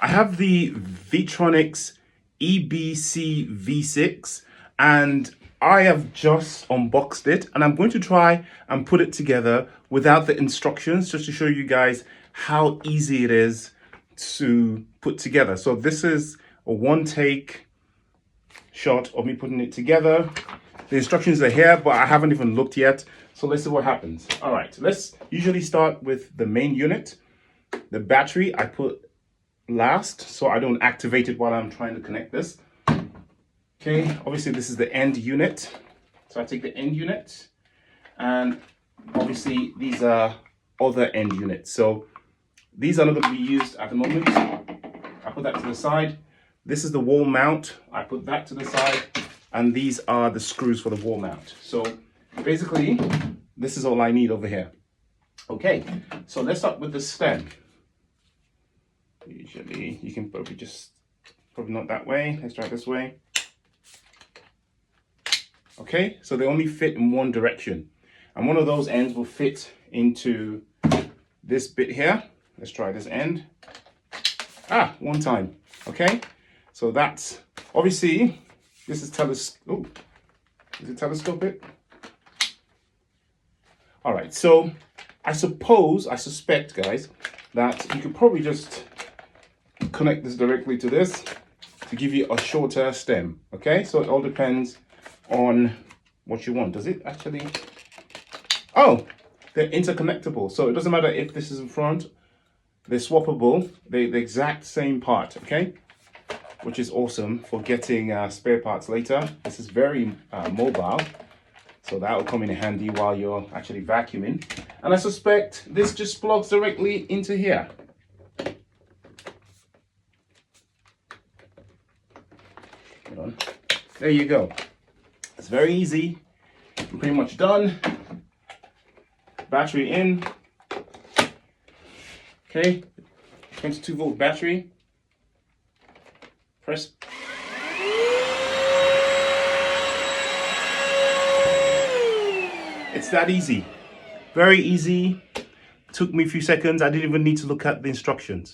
I have the Vytronix EBCV6 and I have just unboxed it, and I'm going to try and put it together without the instructions just to show you guys how easy it is to put together. So this is a one take shot of me putting it together. The instructions are here, but I haven't even looked yet. So let's see what happens. All right, let's usually start with the main unit. The battery I put last so I don't activate it while I'm trying to connect this. Okay, obviously this is the end unit. So I take the end unit, and obviously these are other end units. So these are not going to be used at the moment. I put that to the side. This is the wall mount. I put that to the side. And these are the screws for the wall mount. So basically, this is all I need over here. Okay, so let's start with the stem. Usually, you can probably not that way. Let's try it this way. Okay, so they only fit in one direction. And one of those ends will fit into this bit here. Let's try this end. One time. Okay, so that's obviously, this is telescopic? All right, so I suspect, guys, that you could probably just connect this directly to this to give you a shorter stem. Okay, so it all depends on what you want. Does it actually? Oh, they're interconnectable, so it doesn't matter if this is in front. They're swappable. They're the exact same part. Okay, which is awesome for getting spare parts later. This is very mobile, so that will come in handy while you're actually vacuuming. And I suspect this just plugs directly into here. Hold on. There you go. It's very easy. I'm pretty much done. Battery in. Okay, 22-volt battery. Press. It's that easy. Very easy. Took me a few seconds. I didn't even need to look at the instructions.